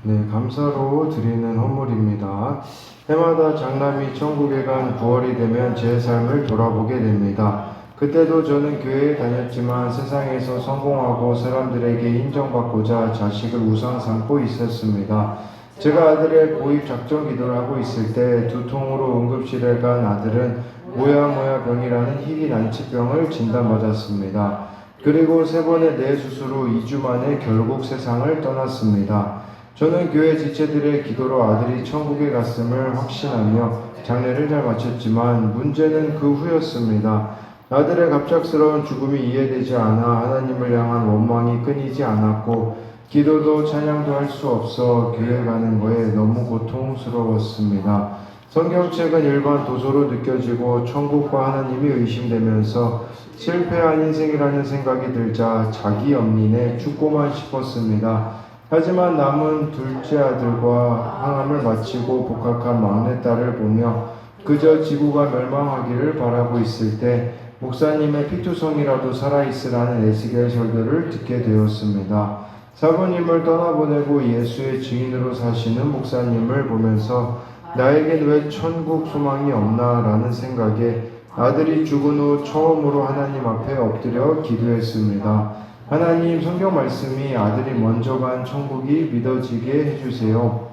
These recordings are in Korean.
네, 감사로 드리는 헌물입니다. 해마다 장남이 천국에 간 9월이 되면 제 삶을 돌아보게 됩니다. 그때도 저는 교회에 다녔지만 세상에서 성공하고 사람들에게 인정받고자 자식을 우선 삼고 있었습니다. 제가 아들의 고입 작정 기도를 하고 있을 때 두통으로 응급실에 간 아들은 모야모야병이라는 희귀 난치병을 진단받았습니다. 그리고 3번의 뇌 수술 후 2주 만에 결국 세상을 떠났습니다. 저는 교회 지체들의 기도로 아들이 천국에 갔음을 확신하며 장례를 잘 마쳤지만 문제는 그 후였습니다. 아들의 갑작스러운 죽음이 이해되지 않아 하나님을 향한 원망이 끊이지 않았고 기도도 찬양도 할 수 없어 교회 가는 거에 너무 고통스러웠습니다. 성경책은 일반 도서로 느껴지고 천국과 하나님이 의심되면서 실패한 인생이라는 생각이 들자 자기 연민에 죽고만 싶었습니다. 하지만 남은 둘째 아들과 항암을 마치고 복학한 막내딸을 보며 그저 지구가 멸망하기를 바라고 있을 때 목사님의 피투성이라도 살아있으라는 에스겔 설교를 듣게 되었습니다. 사부님을 떠나보내고 예수의 증인으로 사시는 목사님을 보면서 나에겐 왜 천국 소망이 없나 라는 생각에 아들이 죽은 후 처음으로 하나님 앞에 엎드려 기도했습니다. 하나님, 성경 말씀이 아들이 먼저 간 천국이 믿어지게 해주세요.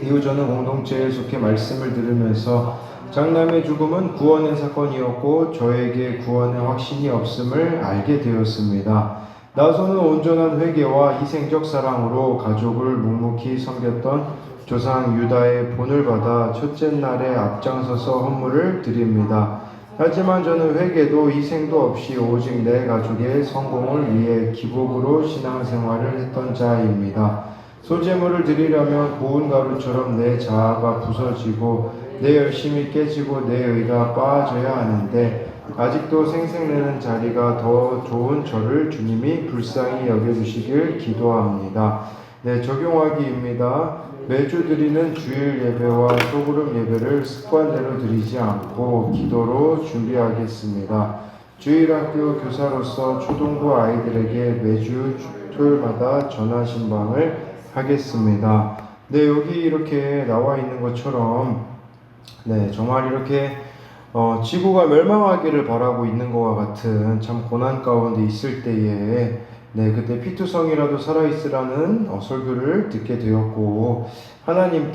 이후 저는 공동체에 속해 말씀을 들으면서 장남의 죽음은 구원의 사건이었고 저에게 구원의 확신이 없음을 알게 되었습니다. 나서는 온전한 회개와 희생적 사랑으로 가족을 묵묵히 섬겼던 조상 유다의 본을 받아 첫째 날에 앞장서서 헌물을 드립니다. 하지만 저는 회개도 희생도 없이 오직 내 가족의 성공을 위해 기복으로 신앙생활을 했던 자입니다. 소재물을 드리려면 고운 가루처럼 내 자아가 부서지고 내 열심이 깨지고 내 의가 빠져야 하는데 아직도 생색내는 자리가 더 좋은 저를 주님이 불쌍히 여겨주시길 기도합니다. 네, 적용하기입니다. 매주 드리는 주일 예배와 소그룹 예배를 습관대로 드리지 않고 기도로 준비하겠습니다. 주일학교 교사로서 초등부 아이들에게 매주 토요일마다 전화 신방을 하겠습니다. 네, 여기 이렇게 나와 있는 것처럼 네, 정말 이렇게 지구가 멸망하기를 바라고 있는 것과 같은 참 고난 가운데 있을 때에 네, 그때 피투성이라도 살아있으라는 설교를 듣게 되었고 하나님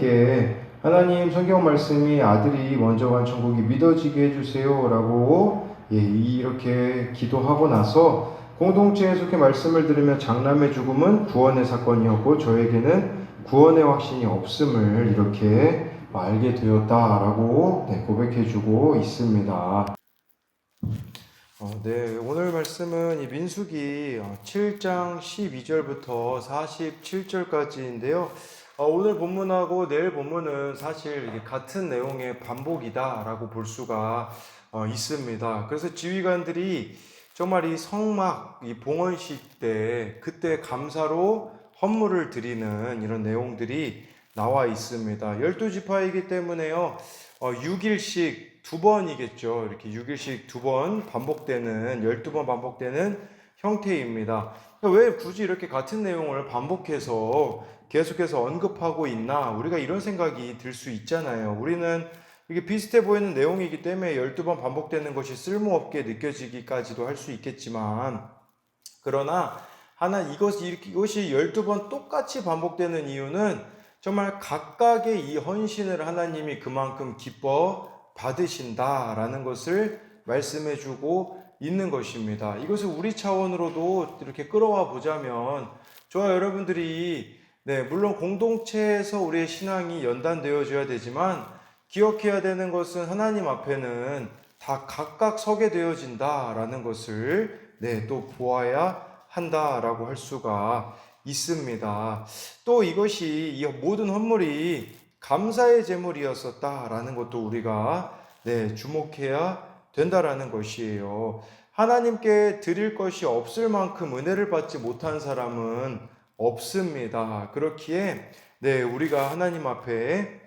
성경 말씀이 아들이 먼저 간 천국이 믿어지게 해주세요 라고 이렇게 기도하고 나서 공동체에 속해 말씀을 들으며 장남의 죽음은 구원의 사건이었고 저에게는 구원의 확신이 없음을 이렇게 알게 되었다라고 고백해주고 있습니다. 네, 오늘 말씀은 이 민수기 7장 12절부터 47절까지인데요. 오늘 본문하고 내일 본문은 사실 이게 같은 내용의 반복이다라고 볼 수가 있습니다. 그래서 지휘관들이 정말 이 성막, 이 봉헌식 때 그때 감사로 헌물을 드리는 이런 내용들이 나와 있습니다. 12지파이기 때문에요. 6일씩 2번이겠죠. 이렇게 6일씩 2번 반복되는 12번 반복되는 형태입니다. 왜 굳이 이렇게 같은 내용을 반복해서 계속해서 언급하고 있나? 우리가 이런 생각이 들 수 있잖아요. 우리는 이게 비슷해 보이는 내용이기 때문에 12번 반복되는 것이 쓸모없게 느껴지기까지도 할 수 있겠지만 그러나 이것이 12번 똑같이 반복되는 이유는 정말 각각의 이 헌신을 하나님이 그만큼 기뻐 받으신다라는 것을 말씀해 주고 있는 것입니다. 이것을 우리 차원으로도 이렇게 끌어와 보자면 저와 여러분들이 물론 공동체에서 우리의 신앙이 연단되어져야 되지만 기억해야 되는 것은 하나님 앞에는 다 각각 서게 되어진다라는 것을 또 보아야 한다라고 할 수가 있습니다. 또 이것이 이 모든 헌물이 감사의 제물이었었다라는 것도 우리가 주목해야 된다라는 것이에요. 하나님께 드릴 것이 없을 만큼 은혜를 받지 못한 사람은 없습니다. 그렇기에 우리가 하나님 앞에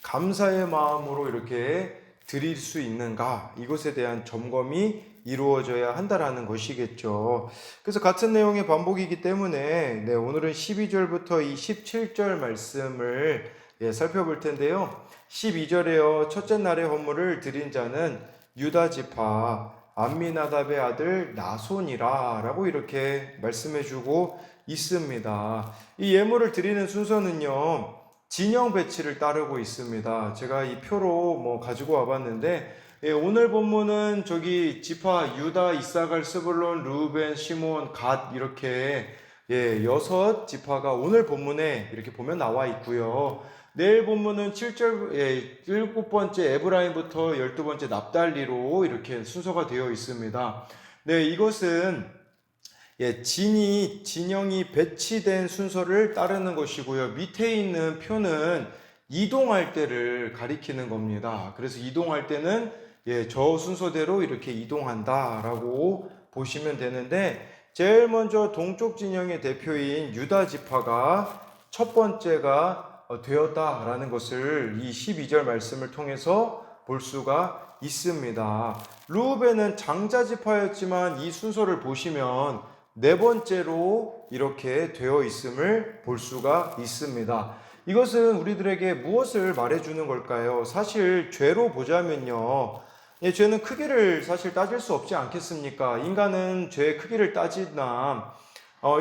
감사의 마음으로 이렇게 드릴 수 있는가, 이것에 대한 점검이 이루어져야 한다라는 것이겠죠. 그래서 같은 내용의 반복이기 때문에 오늘은 12절부터 이 17절 말씀을 살펴볼 텐데요. 12절에요. 첫째 날의 헌물을 드린 자는 유다 지파 암미나답의 아들 나손이라 라고 이렇게 말씀해주고 있습니다. 이 예물을 드리는 순서는요, 진영 배치를 따르고 있습니다. 제가 이 표로 가지고 와봤는데, 오늘 본문은 저기 지파 유다, 이사갈, 스불론, 르우벤, 시몬, 갓 이렇게 6지파가 오늘 본문에 이렇게 보면 나와 있고요. 내일 본문은 7절, 7번째 에브라임부터 12번째 납달리로 이렇게 순서가 되어 있습니다. 이것은 진영이 배치된 순서를 따르는 것이고요. 밑에 있는 표는 이동할 때를 가리키는 겁니다. 그래서 이동할 때는 저 순서대로 이렇게 이동한다라고 보시면 되는데, 제일 먼저 동쪽 진영의 대표인 유다 지파가 첫 번째가 되었다라는 것을 이 12절 말씀을 통해서 볼 수가 있습니다. 르우벤은 장자 지파였지만 이 순서를 보시면 네 번째로 이렇게 되어 있음을 볼 수가 있습니다. 이것은 우리들에게 무엇을 말해주는 걸까요? 사실 죄로 보자면요, 죄는 크기를 사실 따질 수 없지 않겠습니까? 인간은 죄의 크기를 따지나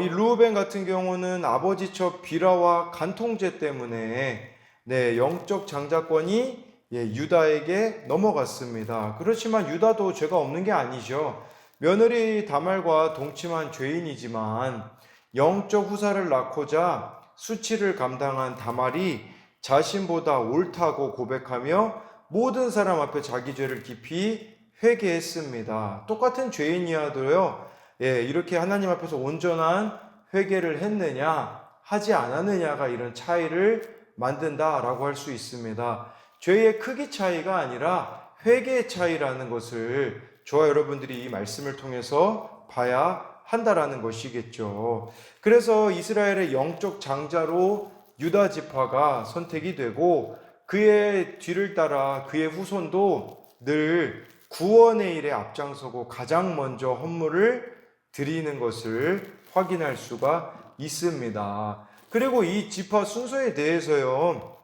이 르우벤 같은 경우는 아버지처 비라와 간통죄 때문에 영적 장자권이 유다에게 넘어갔습니다. 그렇지만 유다도 죄가 없는 게 아니죠. 며느리 다말과 동침한 죄인이지만 영적 후사를 낳고자 수치를 감당한 다말이 자신보다 옳다고 고백하며 모든 사람 앞에 자기 죄를 깊이 회개했습니다. 똑같은 죄인이어도요, 이렇게 하나님 앞에서 온전한 회개를 했느냐 하지 않았느냐가 이런 차이를 만든다라고 할 수 있습니다. 죄의 크기 차이가 아니라 회개의 차이라는 것을 저와 여러분들이 이 말씀을 통해서 봐야 한다라는 것이겠죠. 그래서 이스라엘의 영적 장자로 유다 지파가 선택이 되고, 그의 뒤를 따라 그의 후손도 늘 구원의 일에 앞장서고 가장 먼저 헌물을 드리는 것을 확인할 수가 있습니다. 그리고 이 지파 순서에 대해서요,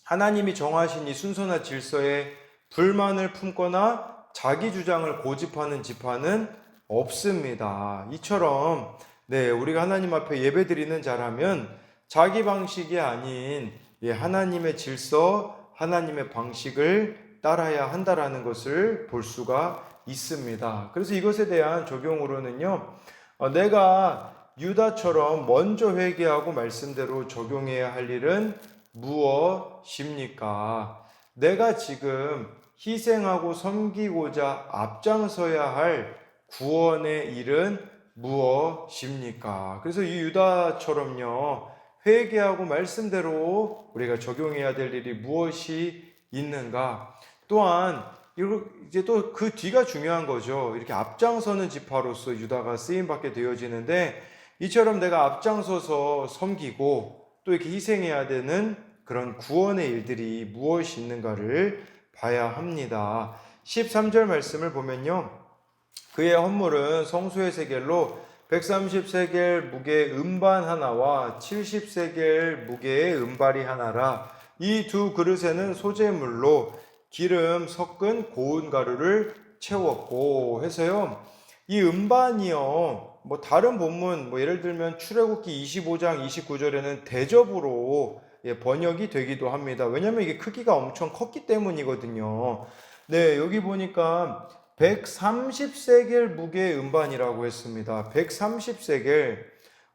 하나님이 정하신 이 순서나 질서에 불만을 품거나 자기 주장을 고집하는 지파는 없습니다. 이처럼 우리가 하나님 앞에 예배드리는 자라면 자기 방식이 아닌 하나님의 질서, 하나님의 방식을 따라야 한다라는 것을 볼 수가 있습니다. 그래서 이것에 대한 적용으로는요, 내가 유다처럼 먼저 회개하고 말씀대로 적용해야 할 일은 무엇입니까? 내가 지금 희생하고 섬기고자 앞장서야 할 구원의 일은 무엇입니까? 그래서 이 유다처럼요, 회개하고 말씀대로 우리가 적용해야 될 일이 무엇이 있는가? 또한 이제 또 그 뒤가 중요한 거죠. 이렇게 앞장서는 지파로서 유다가 쓰임받게 되어지는데, 이처럼 내가 앞장서서 섬기고 또 이렇게 희생해야 되는 그런 구원의 일들이 무엇이 있는가를 봐야 합니다. 13절 말씀을 보면요, 그의 헌물은 성소의 세겔로 130세겔 무게의 음반 하나와 70세겔 무게의 음발이 하나라. 이 두 그릇에는 소재물로 기름 섞은 고운 가루를 채웠고 해서요, 이 음반이요, 다른 본문, 예를 들면 출애굽기 25장 29절에는 대접으로 번역이 되기도 합니다. 왜냐하면 이게 크기가 엄청 컸기 때문이거든요. 여기 보니까 130세겔 무게의 음반이라고 했습니다. 130세겔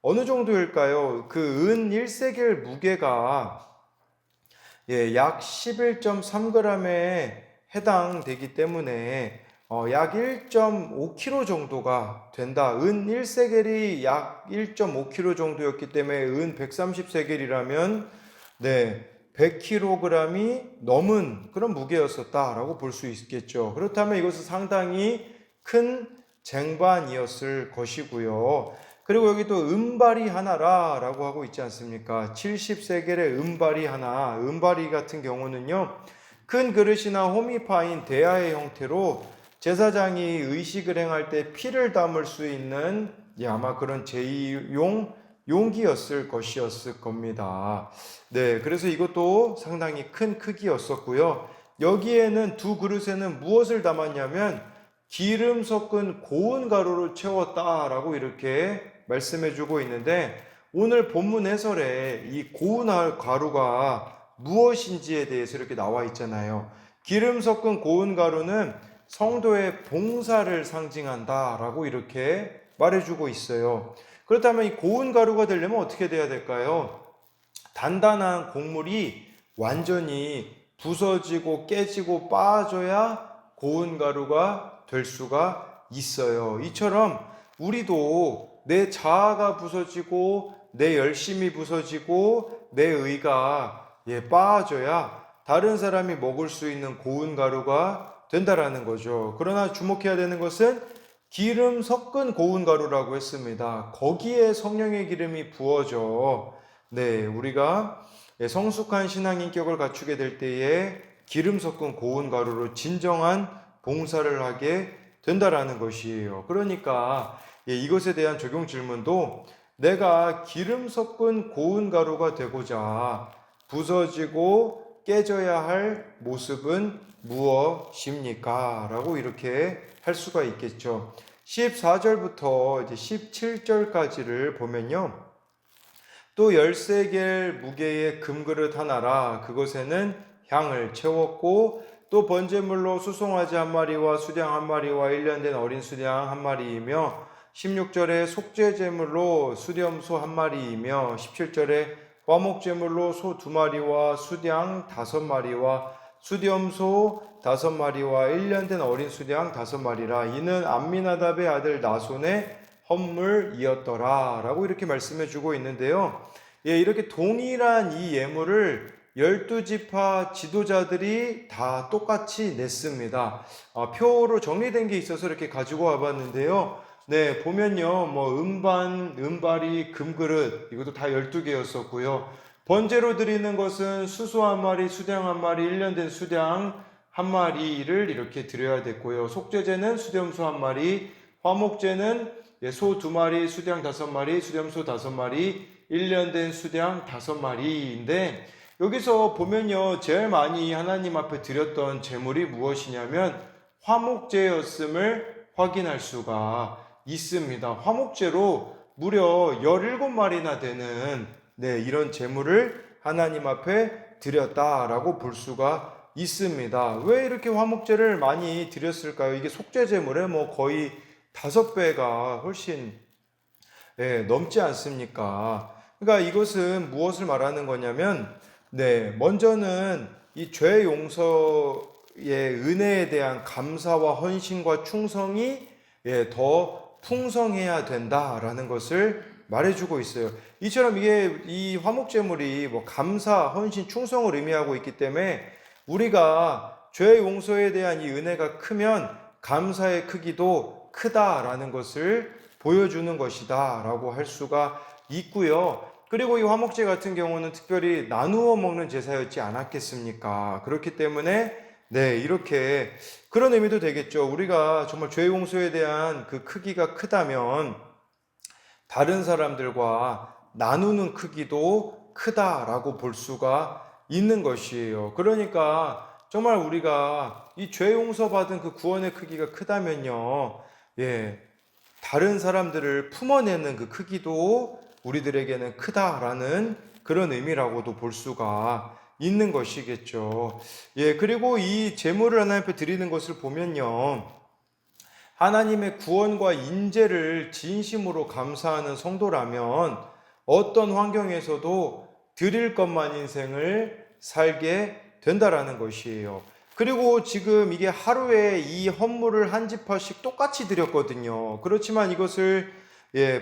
어느 정도일까요? 그 은 1세겔 무게가 약 11.3g에 해당되기 때문에 약 1.5kg 정도가 된다. 은 1세겔이 약 1.5kg 정도였기 때문에 은 130세겔이라면 100kg이 넘은 그런 무게였었다라고 볼 수 있겠죠. 그렇다면 이것은 상당히 큰 쟁반이었을 것이고요. 그리고 여기 또 은발이 하나라고 하고 있지 않습니까? 70세겔의 은발이 하나. 은발이 같은 경우는요, 큰 그릇이나 호미파인 대야의 형태로 제사장이 의식을 행할 때 피를 담을 수 있는 아마 그런 제2용 용기였을 것이었을 겁니다. 네, 그래서 이것도 상당히 큰 크기였었고요. 여기에는 두 그릇에는 무엇을 담았냐면 기름 섞은 고운 가루를 채웠다라고 이렇게 말씀해 주고 있는데, 오늘 본문 해설에 이 고운 가루가 무엇인지에 대해서 이렇게 나와 있잖아요. 기름 섞은 고운 가루는 성도의 봉사를 상징한다라고 이렇게 말해주고 있어요. 그렇다면 이 고운 가루가 되려면 어떻게 돼야 될까요? 단단한 곡물이 완전히 부서지고 깨지고 빠져야 고운 가루가 될 수가 있어요. 이처럼 우리도 내 자아가 부서지고 내 열심이 부서지고 내 의가 빠져야 다른 사람이 먹을 수 있는 고운 가루가 된다라는 거죠. 그러나 주목해야 되는 것은 기름 섞은 고운 가루라고 했습니다. 거기에 성령의 기름이 부어져 우리가 성숙한 신앙 인격을 갖추게 될 때에 기름 섞은 고운 가루로 진정한 봉사를 하게 된다라는 것이에요. 그러니까 이것에 대한 적용 질문도 내가 기름 섞은 고운 가루가 되고자 부서지고 깨져야 할 모습은 무엇입니까? 라고 이렇게 할 수가 있겠죠. 14절부터 이제 17절까지를 보면요. 또 13개 무게의 금그릇 하나라 그것에는 향을 채웠고 또 번제물로 수송아지 한 마리와 수량 한 마리와 1년 된 어린 수량 한 마리이며 16절에 속죄제물로 수렴소 한 마리이며 17절에 화목제물로 소 2마리와 수량 5마리와 수렴소 5마리와 1년 된 어린 수량 5마리라 이는 암미나답의 아들 나손의 헌물이었더라 라고 이렇게 말씀해 주고 있는데요. 이렇게 동일한 이 예물을 12지파 지도자들이 다 똑같이 냈습니다. 표로 정리된 게 있어서 이렇게 가지고 와봤는데요. 보면요, 음반, 은발이, 금그릇, 이것도 다 12개였었고요. 번제로 드리는 것은 수소 한 마리, 수량 한 마리, 1년 된 수량 한 마리를 이렇게 드려야 됐고요. 속죄제는 수렴소 한 마리, 화목제는 소 2마리, 수량 5마리, 수렴소 5마리, 1년 된 수량 5마리인데, 여기서 보면요, 제일 많이 하나님 앞에 드렸던 제물이 무엇이냐면 화목제였음을 확인할 수가 있습니다. 화목제로 무려 17마리나 되는 이런 제물을 하나님 앞에 드렸다라고 볼 수가 있습니다. 왜 이렇게 화목제를 많이 드렸을까요? 이게 속죄제물에 거의 5배가 훨씬 넘지 않습니까? 그러니까 이것은 무엇을 말하는 거냐면 먼저는 이 죄 용서의 은혜에 대한 감사와 헌신과 충성이 더 풍성해야 된다라는 것을 말해주고 있어요. 이처럼 이 화목제물이 감사, 헌신, 충성을 의미하고 있기 때문에 우리가 죄 용서에 대한 이 은혜가 크면 감사의 크기도 크다라는 것을 보여주는 것이다 라고 할 수가 있고요. 그리고 이 화목제 같은 경우는 특별히 나누어 먹는 제사였지 않았겠습니까? 그렇기 때문에 이렇게 그런 의미도 되겠죠. 우리가 정말 죄 용서에 대한 그 크기가 크다면 다른 사람들과 나누는 크기도 크다라고 볼 수가 있는 것이에요. 그러니까 정말 우리가 이 죄 용서받은 그 구원의 크기가 크다면요. 다른 사람들을 품어내는 그 크기도 우리들에게는 크다라는 그런 의미라고도 볼 수가 있는 것이겠죠. 그리고 이 제물을 하나님 앞에 드리는 것을 보면요. 하나님의 구원과 인재를 진심으로 감사하는 성도라면 어떤 환경에서도 드릴 것만 인생을 살게 된다라는 것이에요. 그리고 지금 이게 하루에 이 헌물을 한 지파씩 똑같이 드렸거든요. 그렇지만 이것을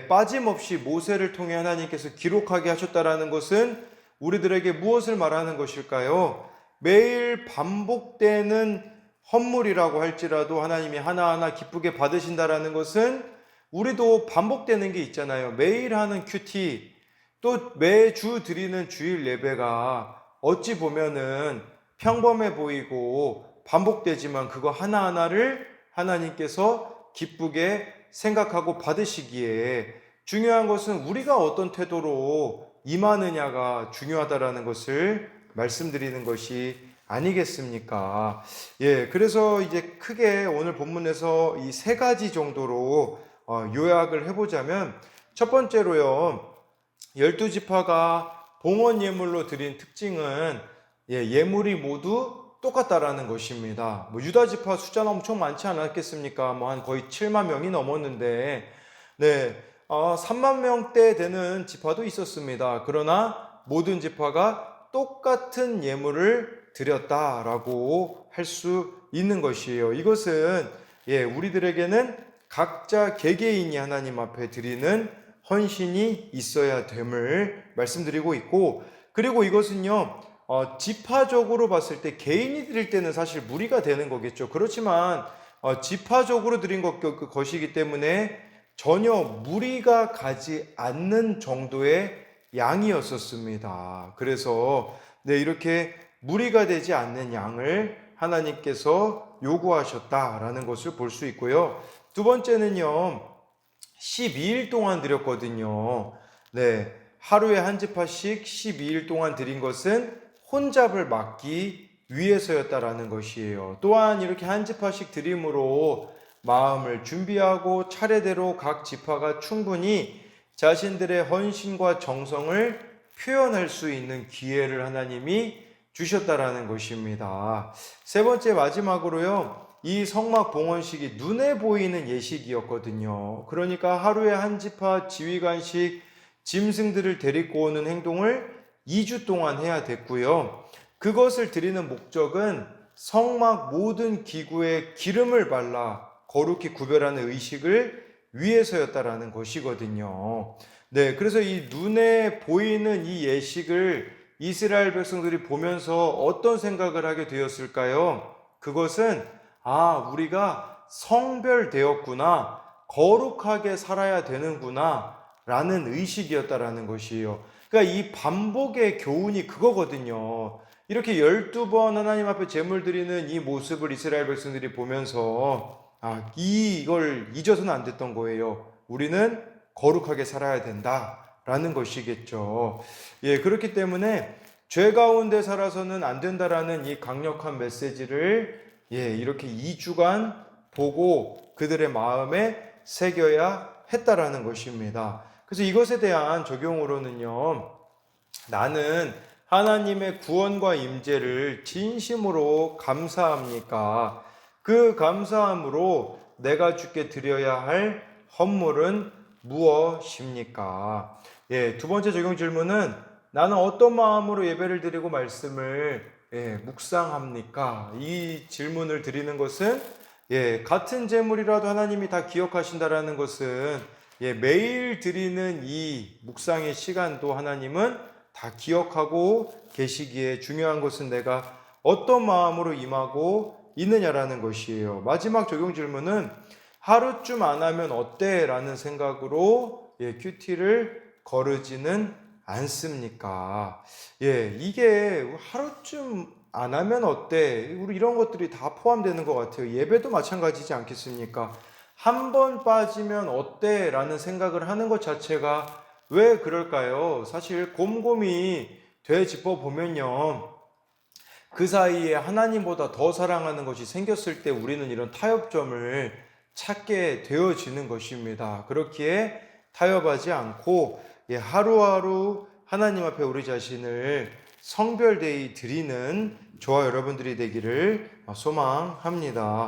빠짐없이 모세를 통해 하나님께서 기록하게 하셨다라는 것은 우리들에게 무엇을 말하는 것일까요? 매일 반복되는 헌물이라고 할지라도 하나님이 하나하나 기쁘게 받으신다라는 것은 우리도 반복되는 게 있잖아요. 매일 하는 큐티, 또 매주 드리는 주일 예배가 어찌 보면은 평범해 보이고 반복되지만 그거 하나하나를 하나님께서 기쁘게 생각하고 받으시기에 중요한 것은 우리가 어떤 태도로 임하느냐가 중요하다라는 것을 말씀드리는 것이 아니겠습니까? 예, 그래서 이제 크게 오늘 본문에서 이 세 가지 정도로 요약을 해보자면, 첫 번째로요, 12지파가 봉헌 예물로 드린 특징은 예물이 모두 똑같다라는 것입니다. 유다 지파 숫자는 엄청 많지 않았겠습니까? 한 거의 7만 명이 넘었는데, 3만 명대 되는 지파도 있었습니다. 그러나 모든 지파가 똑같은 예물을 드렸다라고 할 수 있는 것이에요. 이것은 우리들에게는 각자 개개인이 하나님 앞에 드리는 헌신이 있어야 됨을 말씀드리고 있고, 그리고 이것은요, 지파적으로 봤을 때 개인이 드릴 때는 사실 무리가 되는 거겠죠. 그렇지만 지파적으로 드린 것이기 때문에 전혀 무리가 가지 않는 정도의 양이었었습니다. 그래서 이렇게 무리가 되지 않는 양을 하나님께서 요구하셨다라는 것을 볼 수 있고요. 두 번째는요, 12일 동안 드렸거든요. 하루에 한 지파씩 12일 동안 드린 것은 혼잡을 막기 위해서였다라는 것이에요. 또한 이렇게 한 지파씩 드림으로 마음을 준비하고 차례대로 각 지파가 충분히 자신들의 헌신과 정성을 표현할 수 있는 기회를 하나님이 주셨다라는 것입니다. 세 번째, 마지막으로요, 이 성막 봉헌식이 눈에 보이는 예식이었거든요. 그러니까 하루에 한 지파 지휘관씩 짐승들을 데리고 오는 행동을 2주 동안 해야 됐고요. 그것을 드리는 목적은 성막 모든 기구에 기름을 발라 거룩히 구별하는 의식을 위해서였다라는 것이거든요. 그래서 이 눈에 보이는 이 예식을 이스라엘 백성들이 보면서 어떤 생각을 하게 되었을까요? 그것은 우리가 성별되었구나, 거룩하게 살아야 되는구나 라는 의식이었다라는 것이에요. 그러니까 이 반복의 교훈이 그거거든요. 이렇게 12번 하나님 앞에 제물 드리는 이 모습을 이스라엘 백성들이 보면서 이걸 잊어서는 안 됐던 거예요. 우리는 거룩하게 살아야 된다라는 것이겠죠. 그렇기 때문에 죄 가운데 살아서는 안 된다라는 이 강력한 메시지를 이렇게 2주간 보고 그들의 마음에 새겨야 했다라는 것입니다. 그래서 이것에 대한 적용으로는요, 나는 하나님의 구원과 임재를 진심으로 감사합니까? 그 감사함으로 내가 주께 드려야 할 헌물은 무엇입니까? 두 번째 적용 질문은 나는 어떤 마음으로 예배를 드리고 말씀을 묵상합니까? 이 질문을 드리는 것은 같은 제물이라도 하나님이 다 기억하신다라는 것은 매일 드리는 이 묵상의 시간도 하나님은 다 기억하고 계시기에 중요한 것은 내가 어떤 마음으로 임하고 있느냐라는 것이에요. 마지막 적용 질문은 하루쯤 안 하면 어때? 라는 생각으로 큐티를 거르지는 않습니까? 이게 하루쯤 안 하면 어때? 우리 이런 것들이 다 포함되는 것 같아요. 예배도 마찬가지지 않겠습니까? 한 번 빠지면 어때? 라는 생각을 하는 것 자체가 왜 그럴까요? 사실 곰곰이 되짚어보면요, 그 사이에 하나님보다 더 사랑하는 것이 생겼을 때 우리는 이런 타협점을 찾게 되어지는 것입니다. 그렇기에 타협하지 않고 하루하루 하나님 앞에 우리 자신을 성별되이 드리는 저와 여러분들이 되기를 소망합니다.